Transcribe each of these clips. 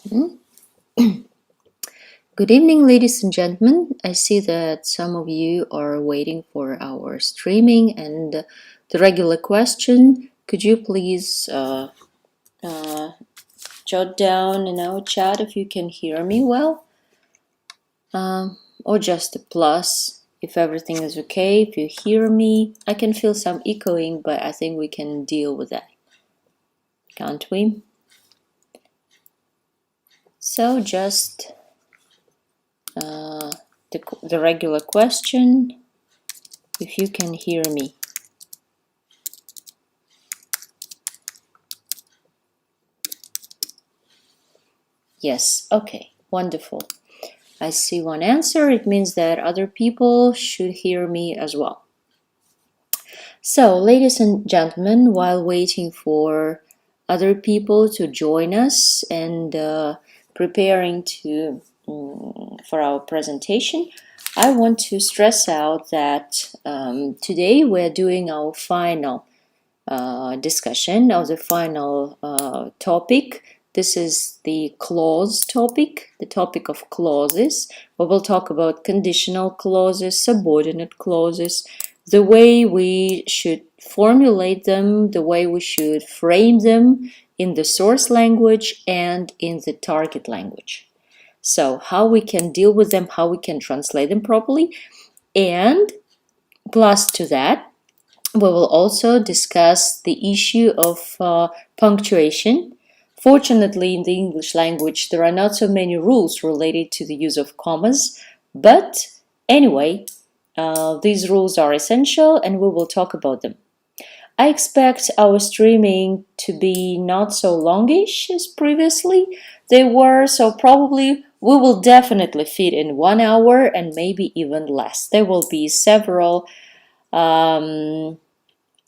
Good evening, ladies and gentlemen. I see that some of you are waiting for our streaming, and the regular question, could you please jot down in our chat if you can hear me well, or just a plus if everything is okay. If you hear me, I can feel some echoing, but I think we can deal with that, can't we? So just the regular question, if you can hear me. Yes, okay, wonderful. I see one answer. It means that other people should hear me as well. So, ladies and gentlemen, while waiting for other people to join us and preparing for our presentation, I want to stress out that today we're doing our final discussion of the final topic. This is the clause topic, the topic of clauses. We will talk about conditional clauses, subordinate clauses, the way we should formulate them, the way we should frame them in the source language and in the target language. So how we can deal with them, how we can translate them properly, and plus to that, we will also discuss the issue of punctuation. Fortunately, in the English language, there are not so many rules related to the use of commas, but anyway, these rules are essential and we will talk about them. I expect our streaming to be not so longish as previously they were, so probably we will definitely fit in 1 hour and maybe even less. There will be several hello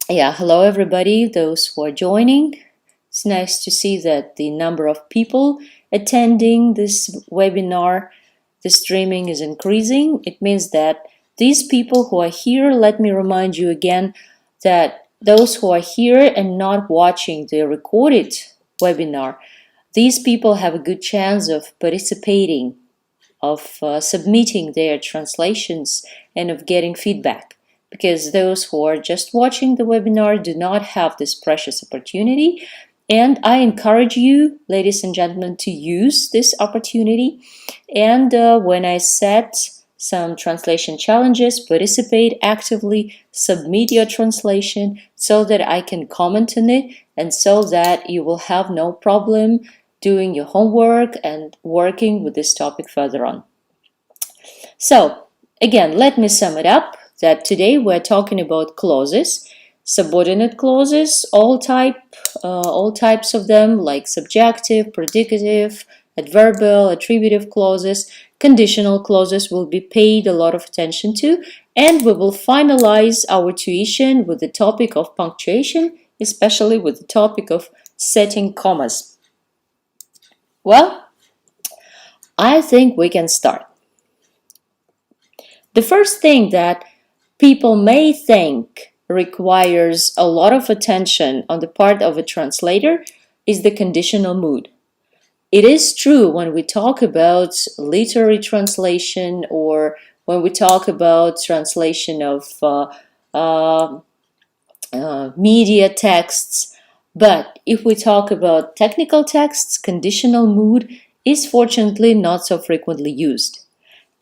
everybody, those who are joining. It's nice to see that the number of people attending this webinar, the streaming is increasing. It means that these people who are here, let me remind you again that those who are here and not watching the recorded webinar, these people have a good chance of participating, of submitting their translations and of getting feedback. Because those who are just watching the webinar do not have this precious opportunity. And I encourage you, ladies and gentlemen, to use this opportunity. And when I set some translation challenges, participate actively, submit your translation so that I can comment on it and so that you will have no problem doing your homework and working with this topic further on. So, again, let me sum it up. That today we're talking about clauses, subordinate clauses, all types of them, like subjective, predicative, adverbial, attributive clauses. Conditional clauses will be paid a lot of attention to, and we will finalize our tuition with the topic of punctuation, especially with the topic of setting commas. Well, I think we can start. The first thing that people may think requires a lot of attention on the part of a translator is the conditional mood. It is true when we talk about literary translation or when we talk about translation of media texts, but if we talk about technical texts, conditional mood is fortunately not so frequently used.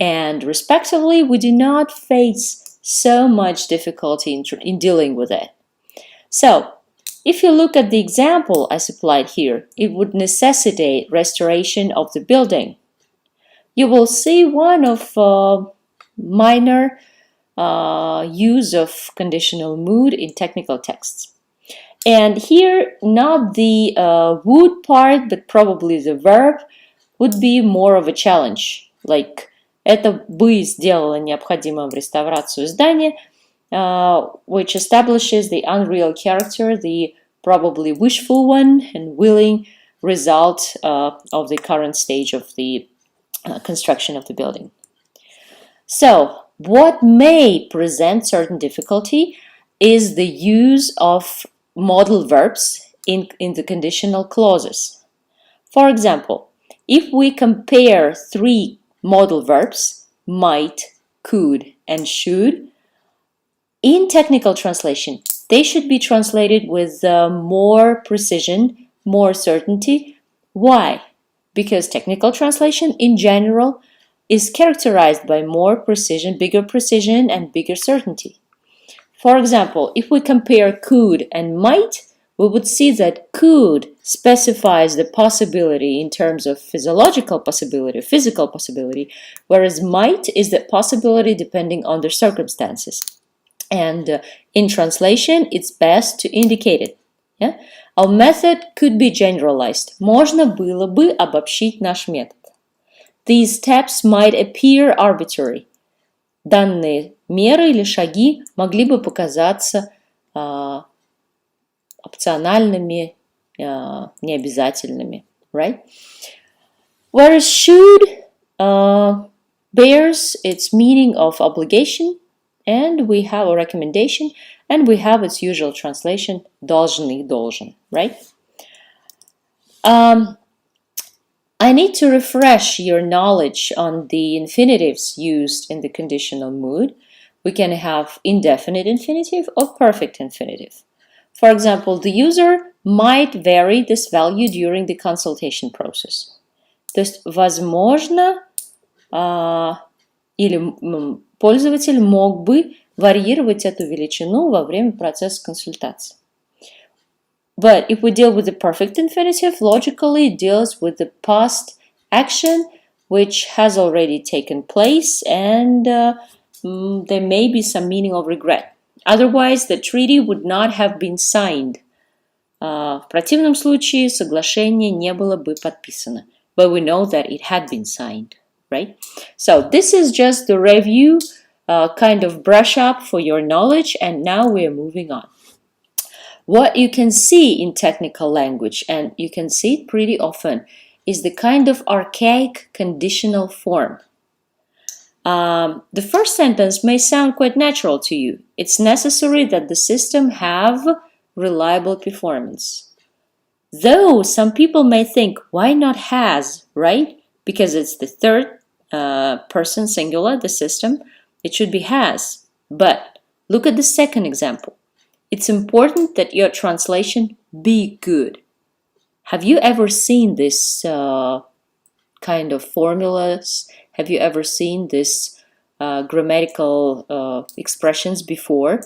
And respectively, we do not face so much difficulty in dealing with it. So, if you look at the example I supplied here, it would necessitate restoration of the building. You will see one of minor use of conditional mood in technical texts. And here, not the would part, but probably the verb would be more of a challenge, like это бы сделало необходимым реставрацию здания, which establishes the unreal character, the probably wishful one and willing result of the current stage of the construction of the building. So, what may present certain difficulty is the use of modal verbs in the conditional clauses. For example, if we compare three modal verbs, might, could, and should, in technical translation, they should be translated with more precision, more certainty. Why? Because technical translation in general is characterized by more precision, and bigger certainty. For example, if we compare could and might, we would see that could specifies the possibility in terms of physical possibility, whereas might is the possibility depending on the circumstances. And in translation, it's best to indicate it. Yeah? Our method could be generalized. Можно было бы обобщить наш метод. These steps might appear arbitrary. Данные меры или шаги могли бы показаться опциональными, необязательными, right? Whereas should bears its meaning of obligation, and we have a recommendation, and we have its usual translation, должны, должен, right? I need to refresh your knowledge on the infinitives used in the conditional mood. We can have indefinite infinitive or perfect infinitive. For example, the user might vary this value during the consultation process. То есть, возможно, или пользователь мог бы варьировать эту величину во время процесса консультации. But if we deal with the perfect infinitive, logically it deals with the past action which has already taken place, and there may be some meaning of regret. Otherwise, the treaty would not have been signed. В противном случае соглашение не было бы подписано. But we know that it had been signed, right? So this is just the review, kind of brush up for your knowledge, and now we are moving on. What you can see in technical language, and you can see it pretty often, is the kind of archaic conditional form. The first sentence may sound quite natural to you. It's necessary that the system have reliable performance. Though some people may think, why not has, right? Because it's the third person singular, the system, it should be has. But look at the second example. It's important that your translation be good. Have you ever seen this kind of formulas? Have you ever seen this grammatical expressions before?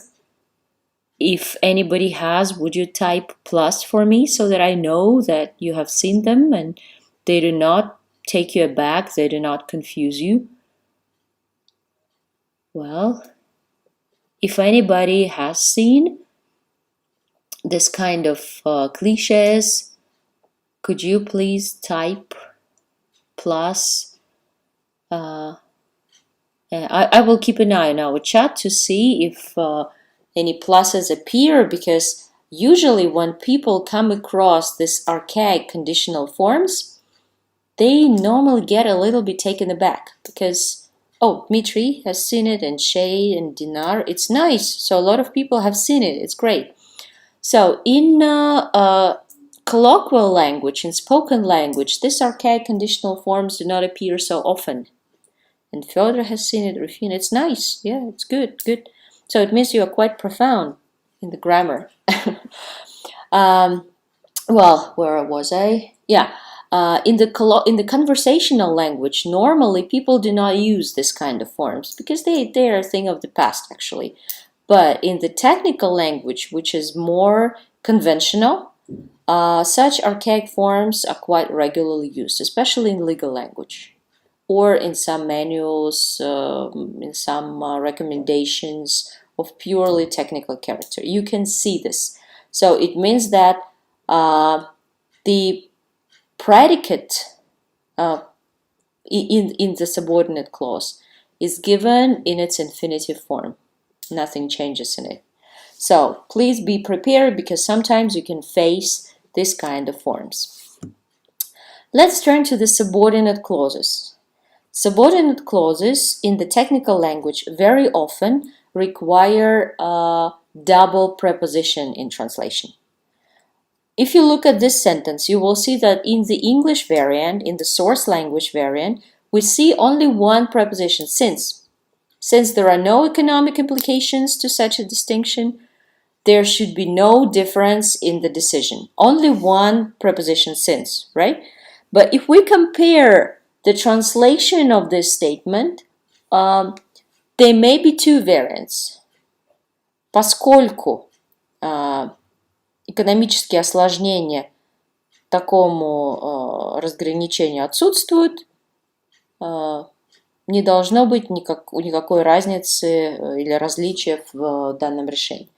If anybody has, would you type plus for me so that I know that you have seen them and they do not take you aback, they do not confuse you? Well, if anybody has seen this kind of cliches, could you please type plus? I will keep an eye on our chat to see if any pluses appear, because usually when people come across this archaic conditional forms, they normally get a little bit taken aback because, oh, Dmitry has seen it, and Shay and Dinar, it's nice. So a lot of people have seen it, it's great. So in colloquial language, in spoken language, this archaic conditional forms do not appear so often. And Fyodor has seen it, Rufina, it's nice, yeah, it's good. So it means you are quite profound in the grammar. Well, where was I? Yeah, in the conversational language, normally people do not use this kind of forms because they are a thing of the past, actually. But in the technical language, which is more conventional, such archaic forms are quite regularly used, especially in legal language, or in some manuals, in some recommendations of purely technical character. You can see this. So it means that the predicate in the subordinate clause is given in its infinitive form. Nothing changes in it. So please be prepared, because sometimes you can face this kind of forms. Let's turn to the subordinate clauses. Subordinate clauses in the technical language very often require a double preposition in translation. if you look at this sentence, you will see that in the English variant, in the source language variant, we see only one preposition, since. Since there are no economic implications to such a distinction, there should be no difference in the decision. Only one preposition, since, right? But if we compare the translation of this statement, there may be two variants. Поскольку экономические осложнения такому разграничению отсутствуют, не должно быть никакой разницы или различия в данном решении.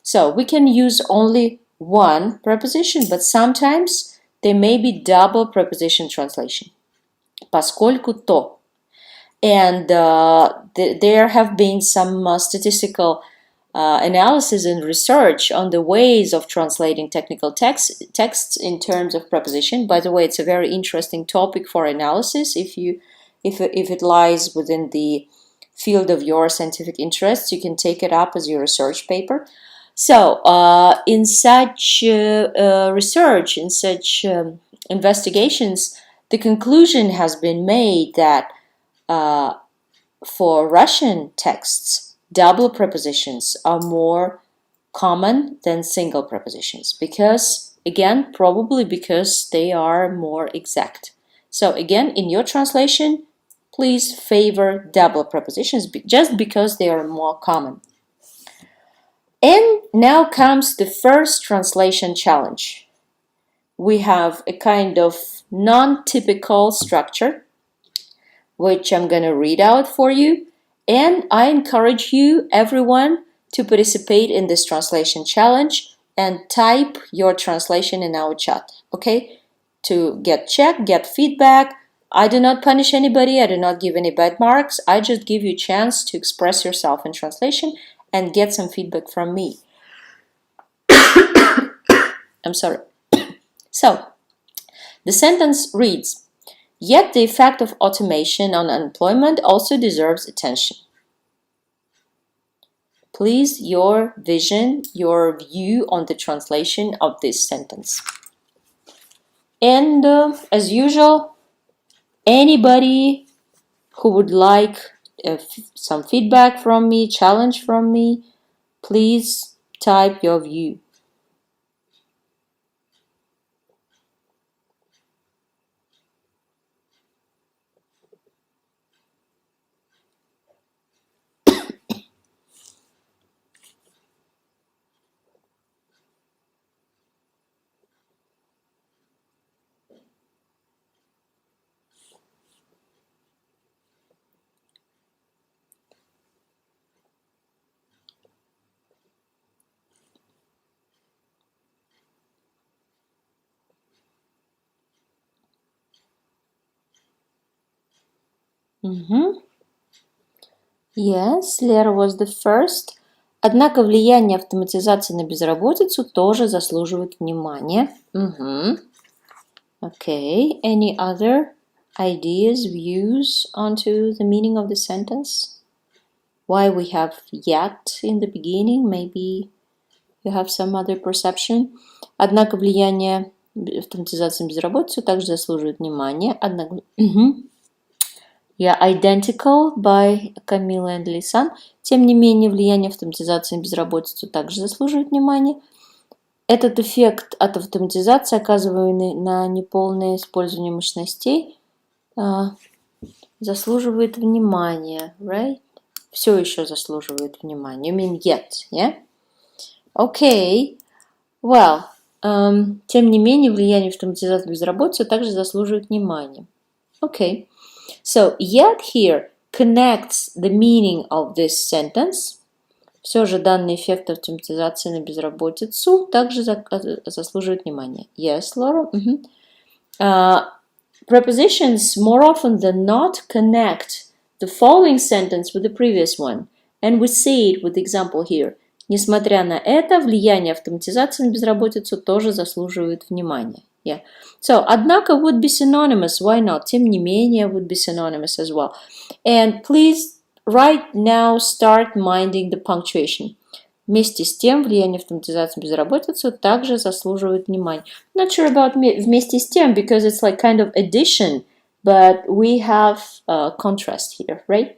So we can use only one preposition, but sometimes there may be double preposition translation. Поскольку то. And there have been some statistical analysis and research on the ways of translating technical texts in terms of preposition. By the way, it's a very interesting topic for analysis. If it lies within the field of your scientific interests, you can take it up as your research paper. So, in such research, in such investigations, the conclusion has been made that for Russian texts, double prepositions are more common than single prepositions because, again, probably because they are more exact. So, again, in your translation, please favor double prepositions just because they are more common. And now comes the first translation challenge. We have a kind of non-typical structure, which I'm going to read out for you. And I encourage you, everyone, to participate in this translation challenge and type your translation in our chat, okay? To get checked, get feedback. I do not punish anybody. I do not give any bad marks. I just give you a chance to express yourself in translation and get some feedback from me. I'm sorry. So, the sentence reads, yet the effect of automation on unemployment also deserves attention. Please, your vision, your view on the translation of this sentence. And as usual, anybody who would like some feedback from me, challenge from me, please type your view. Yes, Lera was the first. Однако влияние автоматизации на безработицу тоже заслуживает внимания. Okay, any other ideas, views onto the meaning of the sentence? Why we have yet in the beginning? Maybe you have some other perception. Однако влияние автоматизации на безработицу также заслуживает внимания. Однако... Yeah, identical by Camila and Lisan. Тем не менее, влияние автоматизации на безработицу также заслуживает внимания. Этот эффект от автоматизации, оказываемый на неполное использование мощностей, заслуживает внимания, right? Все еще заслуживает внимания. You mean yet, yeah? Okay. Well, тем не менее, влияние автоматизации на безработицу также заслуживает внимания. Okay. So, yet here connects the meaning of this sentence. Все же данный эффект автоматизации на безработицу также заслуживает внимания. Yes, Laura? Prepositions more often than not connect the following sentence with the previous one. And we see it with the example here. Несмотря на это, влияние автоматизации на безработицу тоже заслуживает внимания. Yeah. So, однако would be synonymous. Why not? Тем не менее, would be synonymous as well. And please, right now, start minding the punctuation. Вместе с тем, влияние автоматизации на безработицу также заслуживает внимания. Not sure about вместе с тем, because it's like kind of addition, but we have contrast here, right?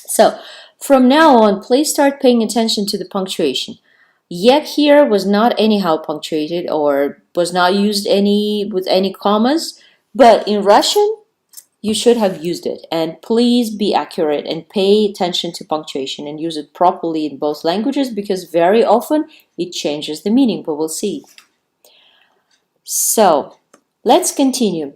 So, from now on, please start paying attention to the punctuation. Yet here was not anyhow punctuated or was not used with any commas, but in Russian, you should have used it. And please be accurate and pay attention to punctuation and use it properly in both languages, because very often it changes the meaning, but we'll see. So, let's continue.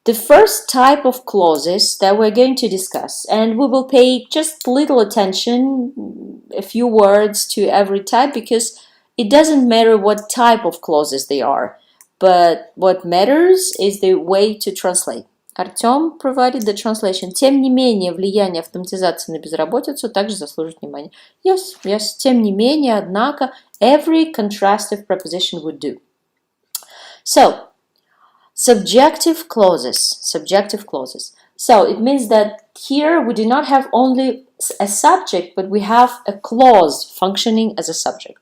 The first type of clauses that we're going to discuss, and we will pay just little attention, a few words to every type, because it doesn't matter what type of clauses they are, but what matters is the way to translate. Артем provided the translation. Тем не менее, влияние автоматизации на безработицу также заслуживает внимания. Yes, yes. Тем не менее, однако, every contrastive preposition would do. So, subjective clauses. Subjective clauses. So, it means that here we do not have only a subject, but we have a clause functioning as a subject.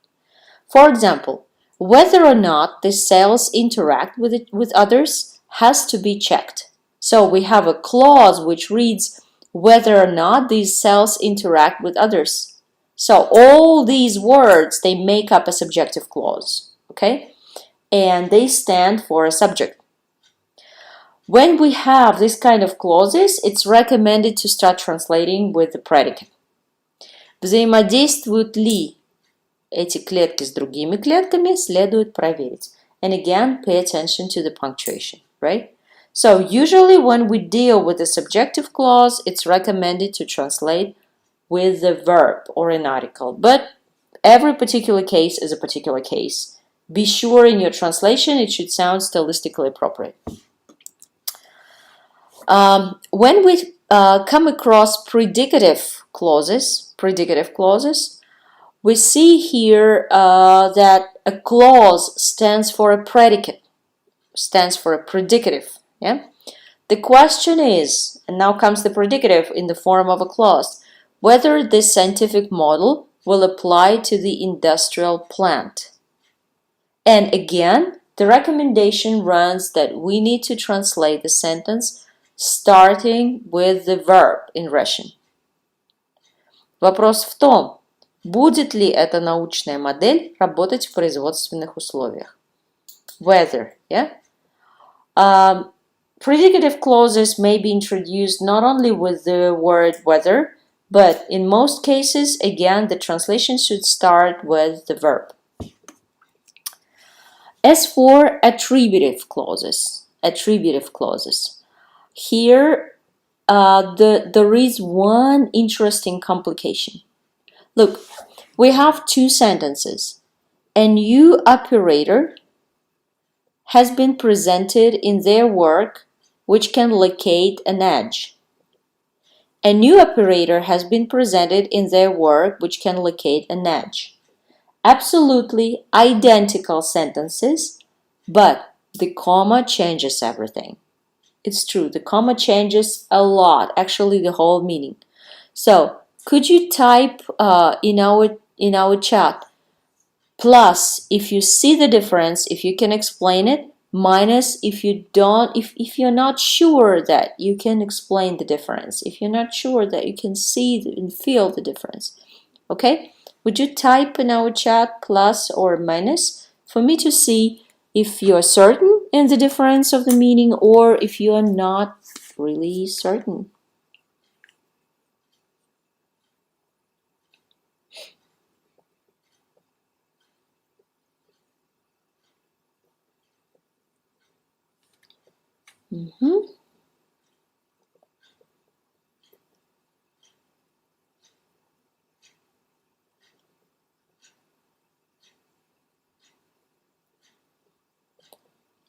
For example, whether or not the cells interact with others has to be checked. So we have a clause which reads whether or not these cells interact with others. So all these words, they make up a subjective clause, okay? And they stand for a subject. When we have this kind of clauses, it's recommended to start translating with the predicate. Взаимодействуют ли эти клетки с другими клетками, следует проверить. And again, pay attention to the punctuation, right? So usually when we deal with a subjective clause, it's recommended to translate with the verb or an article. But every particular case is a particular case. Be sure in your translation it should sound stylistically appropriate. When we come across predicative clauses, we see here that a clause stands for a predicate, stands for a predicative. Yeah? The question is, and now comes the predicative in the form of a clause, whether this scientific model will apply to the industrial plant. And again, the recommendation runs that we need to translate the sentence starting with the verb in Russian. Вопрос в том, будет ли эта научная модель работать в производственных условиях. Whether, yeah? Predicative clauses may be introduced not only with the word whether, but in most cases, again, the translation should start with the verb. As for attributive clauses, here there is one interesting complication. Look, we have two sentences. A new operator has been presented in their work which can locate an edge. A new operator has been presented in their work which can locate an edge. Absolutely identical sentences, but the comma changes everything. It's true, the comma changes a lot, actually the whole meaning. So, could you type in our chat, plus if you see the difference, if you can explain it, minus if you're not sure that you can explain the difference, if you're not sure that you can see and feel the difference. Okay? Would you type in our chat plus or minus for me to see if you're certain in the difference of the meaning or if you're not really certain?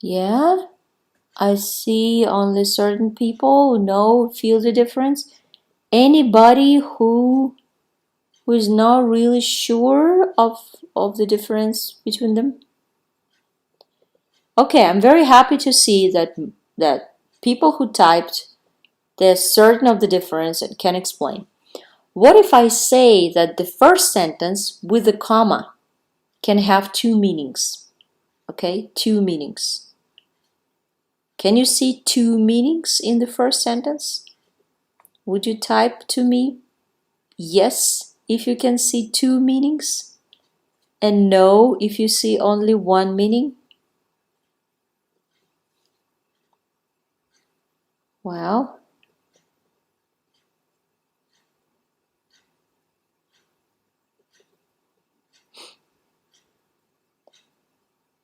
Yeah, I see only certain people who feel the difference. Anybody who is not really sure of the difference between them? Okay, I'm very happy to see that people who typed, they're certain of the difference and can explain. What if I say that the first sentence with the comma can have two meanings? Okay, two meanings. Can you see two meanings in the first sentence? Would you type to me yes if you can see two meanings, and no if you see only one meaning? Well,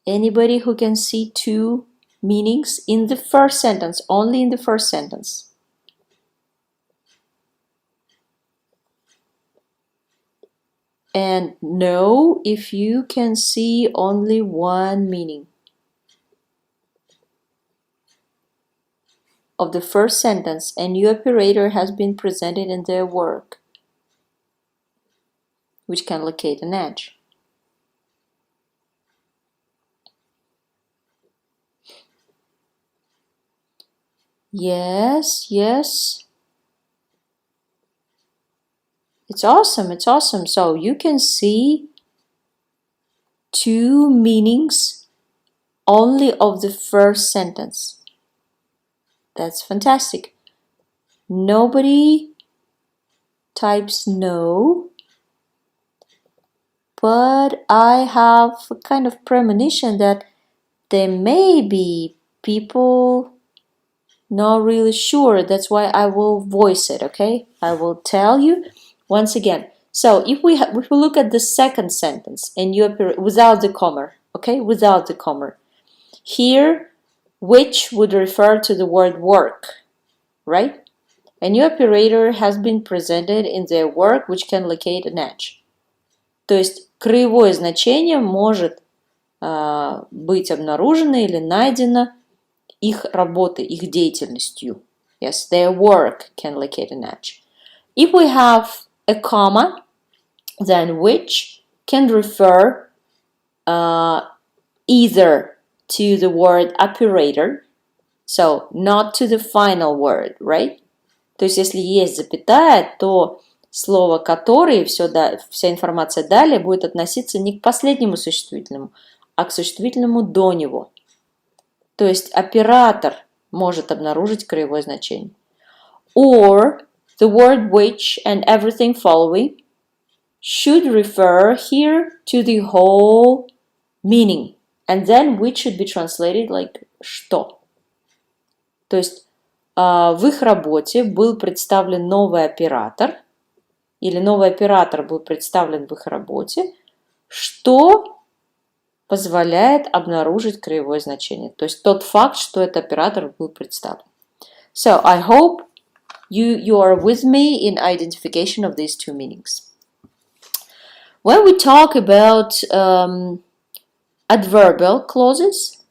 anybody who can see two meanings in the first sentence, only in the first sentence? And no if you can see only one meaning of the first sentence and your operator has been presented in their work, which can locate an edge. Yes, yes. It's awesome, it's awesome. So you can see two meanings only of the first sentence. That's fantastic. Nobody types no, but I have a kind of premonition that there may be people not really sure. That's why I will voice it, okay? I will tell you once again. So if we look at the second sentence and you without the comma, okay? Without the comma. Here, which would refer to the word work, right? A new operator has been presented in their work, which can locate an edge. То есть краевое значение может быть обнаружено или найдено их работой, их деятельностью. Yes, their work can locate an edge. If we have a comma, then which can refer either to the word operator, so not to the final word, right? То есть если есть запятая, то слово «который», вся информация далее будет относиться не к последнему существительному, а к существительному до него. То есть оператор может обнаружить краевое значение. Or the word which and everything following should refer here to the whole meaning. And then which should be translated like что. То есть в их работе был представлен новый оператор, или новый оператор был представлен в их работе, что позволяет обнаружить краевое значение. То есть тот факт, что этот оператор был представлен. So I hope you are with me in identification of these two meanings. When we talk about adverbial clauses,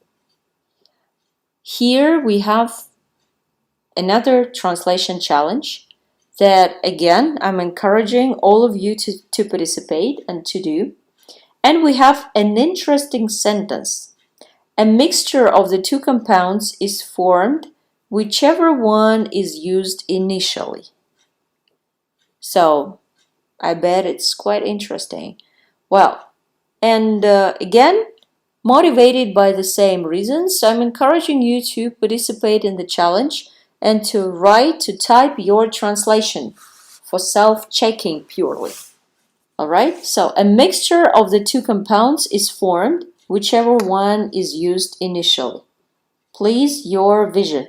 here we have another translation challenge that, again, I'm encouraging all of you to participate and to do. And we have an interesting sentence. A mixture of the two compounds is formed, whichever one is used initially. So, I bet it's quite interesting. Well, and again, motivated by the same reasons, I'm encouraging you to participate in the challenge and to type your translation for self-checking purely. Alright, so a mixture of the two compounds is formed, whichever one is used initially. Please, your vision.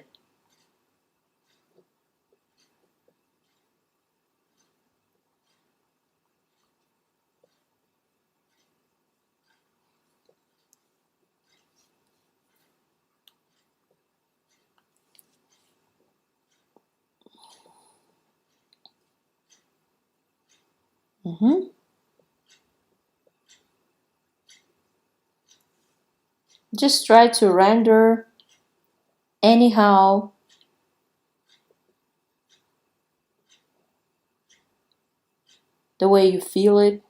Just try to render anyhow the way you feel it.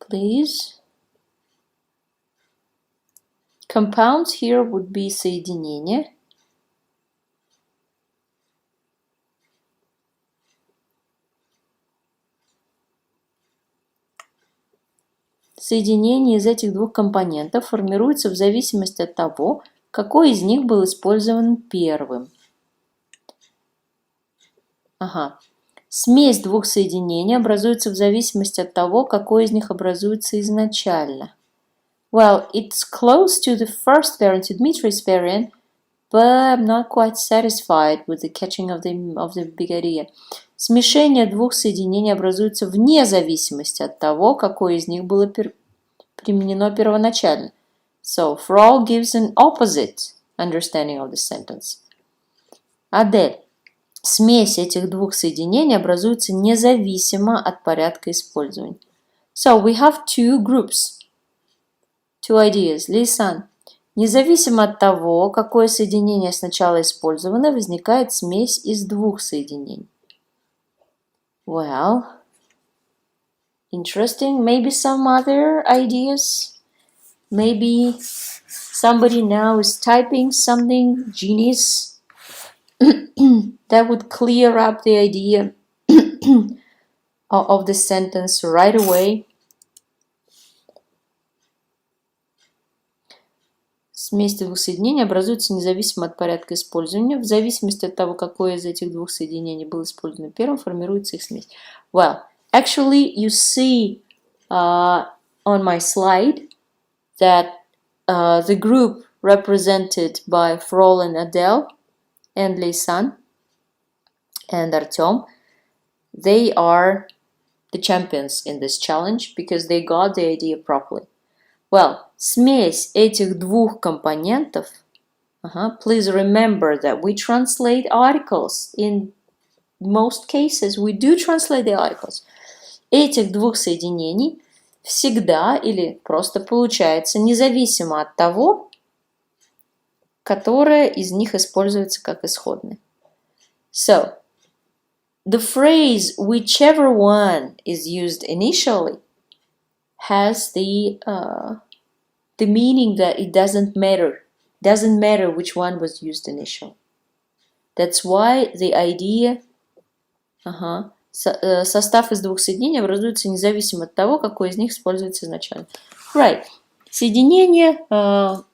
please. Compounds here would be соединение. Соединение из этих двух компонентов формируется в зависимости от того, какой из них был использован первым. Ага. Смесь двух соединений образуется в зависимости от того, какой из них образуется изначально. Well, it's close to the first variant, to Dmitri's variant, but I'm not quite satisfied with the catching of the big idea. Смешение двух соединений образуется вне зависимости от того, какое из них было применено первоначально. So, Frau gives an opposite understanding of the sentence. Адель. Смесь этих двух соединений образуется независимо от порядка использования. So, we have two groups, two ideas. Лейсан. Независимо от того, какое соединение сначала использовано, возникает смесь из двух соединений. Well, interesting. Maybe some other ideas? Maybe somebody now is typing something genius that would clear up the idea of the sentence right away. Смесь двух соединений образуется независимо от порядка использования. В зависимости от того, какое из этих двух соединений было использовано первым, формируется их смесь. Well, actually, you see on my slide that the group represented by Frol and Adele and Leisan and Artem, they are the champions in this challenge because they got the idea properly. Well, смесь этих двух компонентов, please remember that we translate articles. In most cases, we do translate the articles. Этих двух соединений всегда или просто получается независимо от того, которое из них используется как исходное. So, the phrase whichever one is used initially has the meaning that it doesn't matter which one was used initially. That's why the idea состав из двух соединений образуется независимо от того, какой из них используется изначально. Right. Соединение,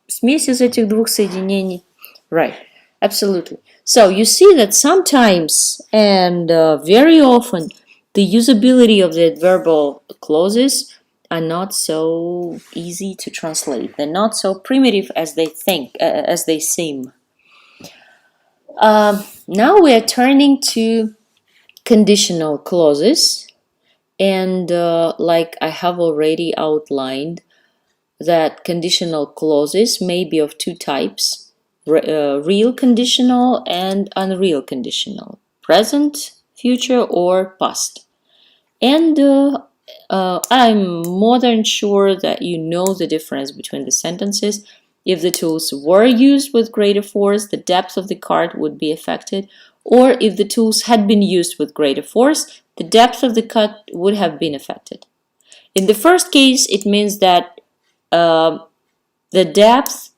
смесь из этих двух соединений. Right. Absolutely. So you see that sometimes and very often the usability of the adverbial clauses are not so easy to translate. They're not so primitive as they seem. Now we are turning to conditional clauses, and like I have already outlined, that conditional clauses may be of two types: real conditional and unreal conditional, present, future, or past. And I'm more than sure that you know the difference between the sentences. If the tools were used with greater force, the depth of the cut would be affected, or if the tools had been used with greater force, the depth of the cut would have been affected. In the first case, it means that the depth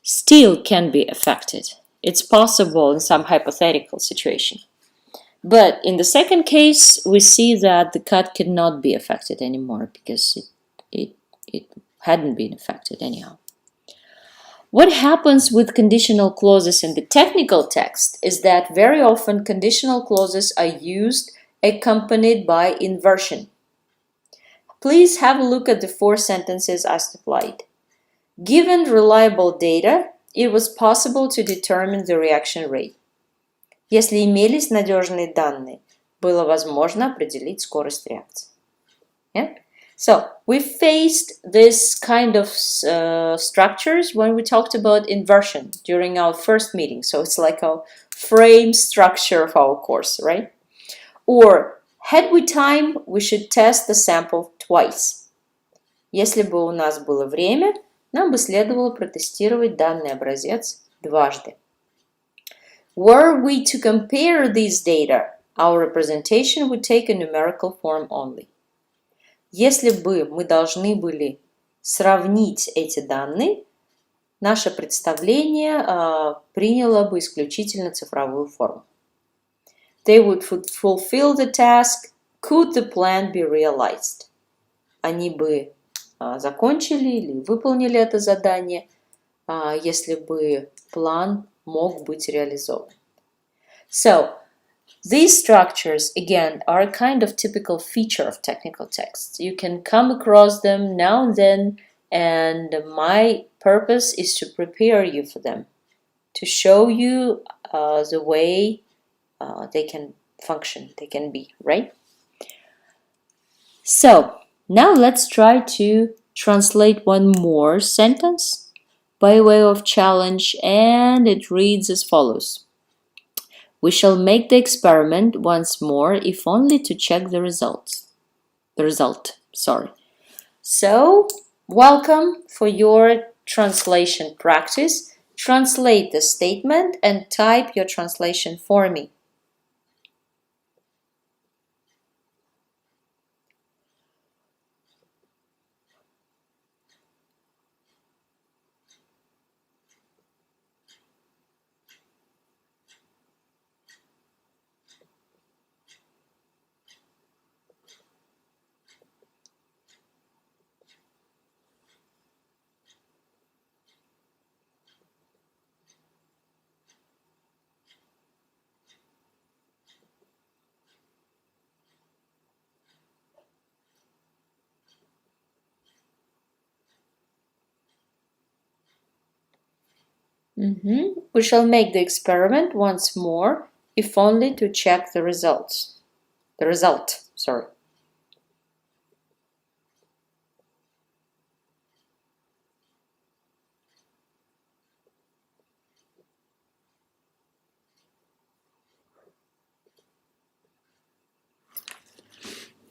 still can be affected. It's possible in some hypothetical situation. But in the second case, we see that the cut cannot be affected anymore because it hadn't been affected anyhow. What happens with conditional clauses in the technical text is that very often conditional clauses are used accompanied by inversion. Please have a look at the four sentences I supplied. Given reliable data, it was possible to determine the reaction rate. Если имелись надежные данные, было возможно определить скорость реакции. Yeah? So, we faced this kind of structures when we talked about inversion during our first meeting. So, it's like a frame structure of our course, right? Or, had we time, we should test the sample twice. Если бы у нас было время, нам бы следовало протестировать данный образец дважды. Were we to compare these data, our representation would take a numerical form only. Если бы мы должны были сравнить эти данные, наше представление приняло бы исключительно цифровую форму. They would fulfill the task. Could the plan be realized? Они бы закончили или выполнили это задание, если бы план мог быть реализован. So, these structures, again, are a kind of typical feature of technical texts. You can come across them now and then, and my purpose is to prepare you for them, to show you the way they can function, they can be, right? So, now let's try to translate one more sentence by way of challenge, and it reads as follows. We shall make the experiment once more, if only to check the results. So, welcome for your translation practice. Translate the statement and type your translation for me. We shall make the experiment once more, if only to check the result.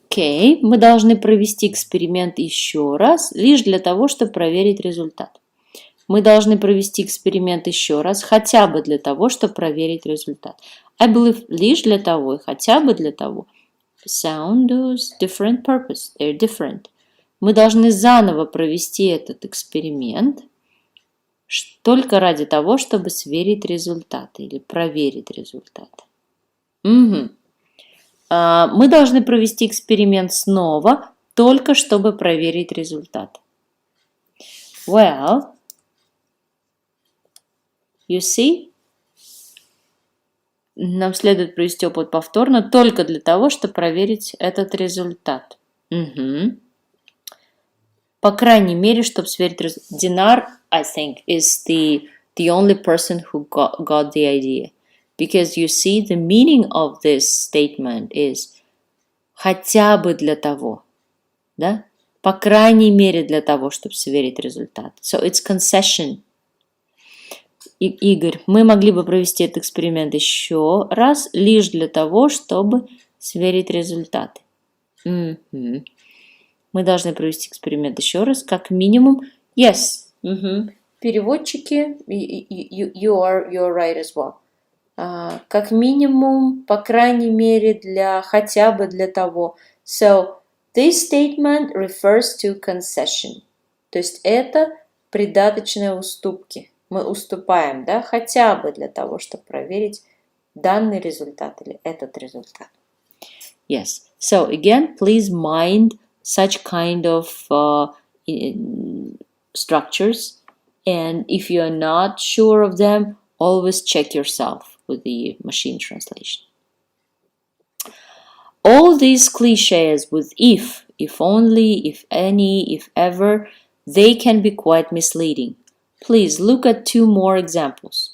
Окей, мы должны провести эксперимент еще раз, лишь для того, чтобы проверить результат. Мы должны провести эксперимент еще раз, хотя бы для того, чтобы проверить результат. I believe лишь для того и хотя бы для того. Sound has different purpose. They're different. Мы должны заново провести этот эксперимент только ради того, чтобы сверить результаты или проверить результаты. Мы должны провести эксперимент снова, только чтобы проверить результат. Well, you see? Нам следует провести опыт повторно только для того, чтобы проверить этот результат. По крайней мере, чтобы сверить результат. Dinar, I think, is the only person who got the idea. Because you see, the meaning of this statement is хотя бы для того. Да? По крайней мере для того, чтобы сверить результат. So it's concession. Игорь, мы могли бы провести этот эксперимент еще раз, лишь для того, чтобы сверить результаты. Мы должны провести эксперимент еще раз, как минимум. Yes. Переводчики, you're right as well. Как минимум, по крайней мере, хотя бы для того. So, this statement refers to concession. То есть это придаточные уступки. Мы уступаем, да, хотя бы для того, чтобы проверить данный результат или этот результат. Yes. So again, please mind such kind of structures, and if you are not sure of them, always check yourself with the machine translation. All these cliches with if only, if any, if ever, they can be quite misleading. Please look at two more examples.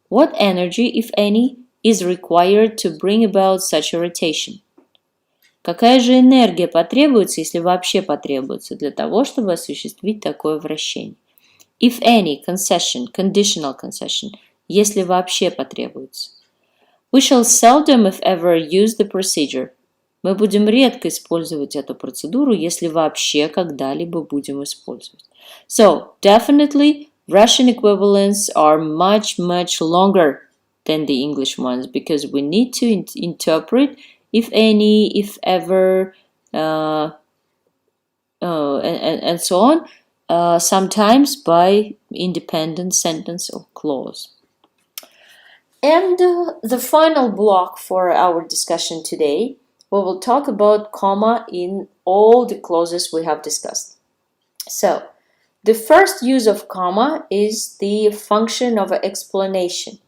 What energy, if any, is required to bring about such a rotation? Какая же энергия потребуется, если вообще потребуется, для того, чтобы осуществить такое вращение? If any, concession, conditional concession, если вообще потребуется. We shall seldom, if ever, use the procedure. Мы будем редко использовать эту процедуру, если вообще когда-либо будем использовать. So, definitely, Russian equivalents are much longer than the English ones because we need to interpret if any, if ever, and so on, sometimes by independent sentence or clause. And the final block for our discussion today, we will talk about comma in all the clauses we have discussed. So, the first use of comma is the function of explanation.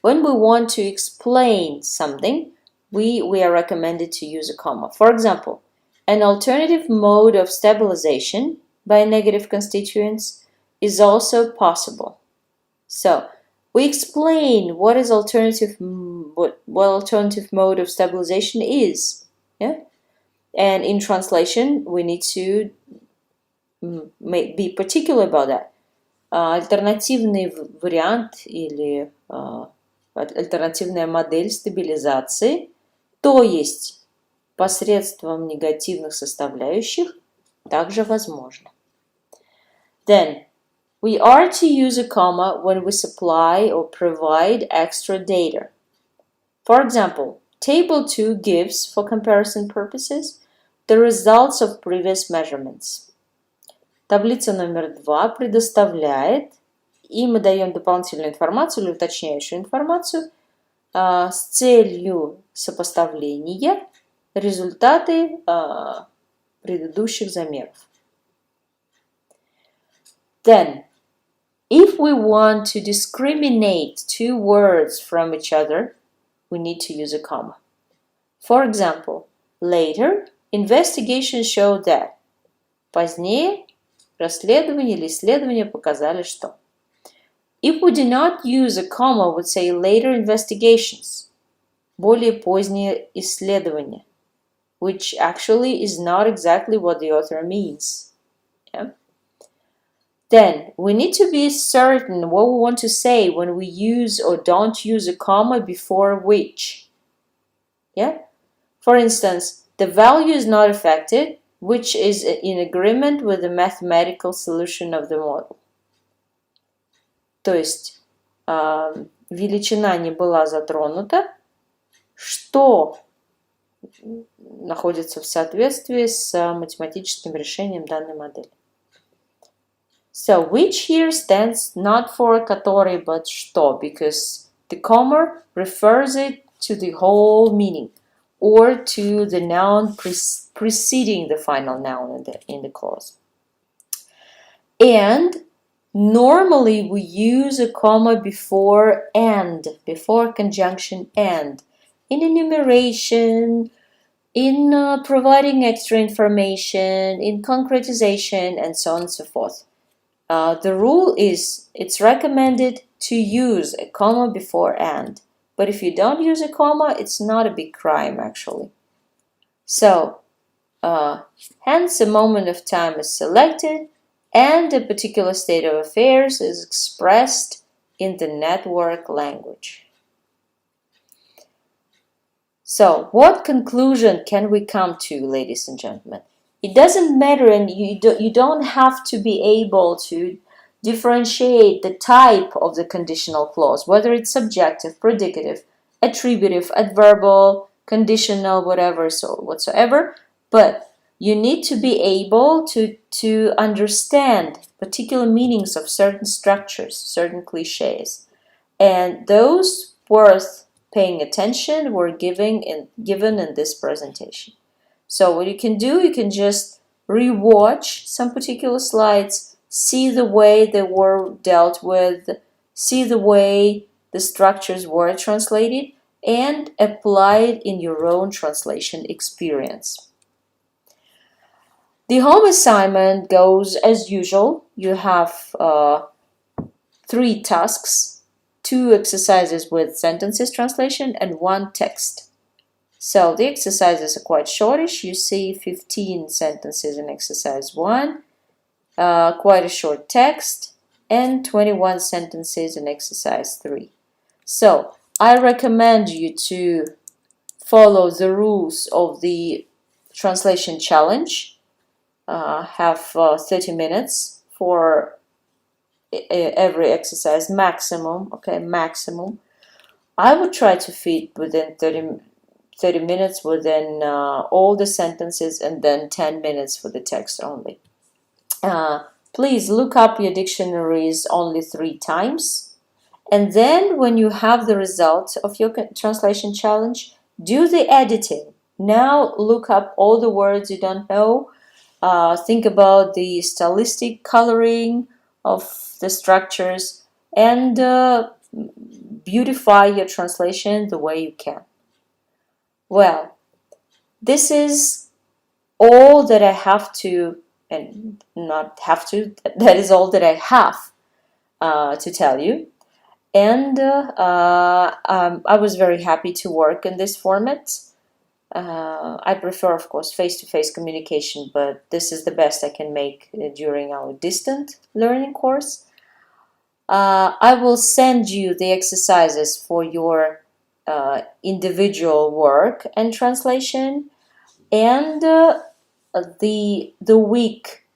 When we want to explain something, we are recommended to use a comma. For example, an alternative mode of stabilization by negative constituents is also possible. So, we explain what alternative mode of stabilization is. Yeah? And in translation, we need to be particular about that. Альтернативный вариант или альтернативная модель стабилизации, то есть посредством негативных составляющих, также возможно. Then, we are to use a comma when we supply or provide extra data. For example, Table 2 gives, for comparison purposes, the results of previous measurements. Таблица номер 2 предоставляет, и мы даем дополнительную информацию или уточняющую информацию с целью сопоставления результаты предыдущих замеров. Then, if we want to discriminate two words from each other, we need to use a comma. For example, later, investigations showed that. Позднее, расследование или исследования показали, что. If we do not use a comma, we would say later investigations, более поздние исследования, which actually is not exactly what the author means. Yeah? Then, we need to be certain what we want to say when we use or don't use a comma before which. Yeah? For instance, the value is not affected, which is in agreement with the mathematical solution of the model. То есть, величина не была затронута, что находится в соответствии с математическим решением данной модели. So, which here stands not for который, but что, because the comma refers it to the whole meaning or to the noun preceding the final noun in the clause. And normally we use a comma before and, before conjunction and, in enumeration, in providing extra information, in concretization, and so on and so forth. The rule is it's recommended to use a comma before and, but if you don't use a comma, it's not a big crime actually. So, hence a moment of time is selected and a particular state of affairs is expressed in the network language. So, what conclusion can we come to, ladies and gentlemen? It doesn't matter, and you don't have to be able to differentiate the type of the conditional clause, whether it's subjective, predicative, attributive, adverbial, conditional, whatever, so whatsoever, but you need to be able to understand particular meanings of certain structures, certain cliches, and those worth paying attention were given in this presentation. So what you can do, you can just re-watch some particular slides, see the way they were dealt with, see the way the structures were translated, and apply it in your own translation experience. The home assignment goes as usual. You have 3 tasks, 2 exercises with sentences translation and 1 text. So the exercises are quite shortish. You see 15 sentences in exercise 1, quite a short text, and 21 sentences in exercise 3. So I recommend you to follow the rules of the translation challenge. Have 30 minutes for every exercise, maximum, okay, maximum. I would try to fit within 30 minutes within all the sentences, and then 10 minutes for the text only. Please look up your dictionaries only 3 times. And then when you have the result of your translation challenge, do the editing. Now look up all the words you don't know. Think about the stylistic coloring of the structures, and beautify your translation the way you can. Well, this is all that I have to, and not have to, that is all that I have to tell you. And I was very happy to work in this format. I prefer, of course, face-to-face communication, but this is the best I can make during our distant learning course. I will send you the exercises for your individual work and translation, and the week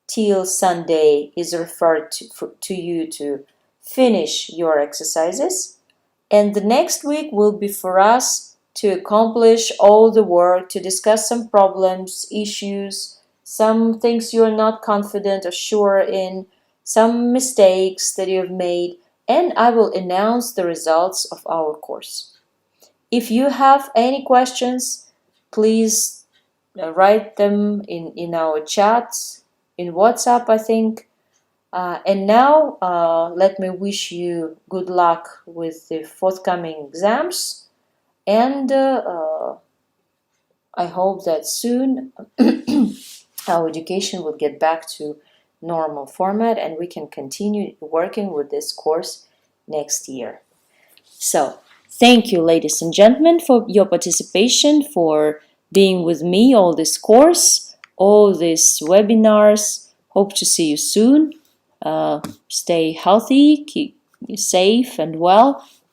till Sunday is referred to you to finish your exercises, and the next week will be for us to accomplish all the work, to discuss some problems, issues, some things you are not confident or sure in, some mistakes that you have made, and I will announce the results of our course. If you have any questions, please write them in our chat, in WhatsApp, I think. And now, let me wish you good luck with the forthcoming exams, and I hope that soon our education will get back to normal format and we can continue working with this course next year. So, thank you, ladies and gentlemen, for your participation, for being with me all this course, all these webinars. Hope to see you soon. Stay healthy, keep safe and well,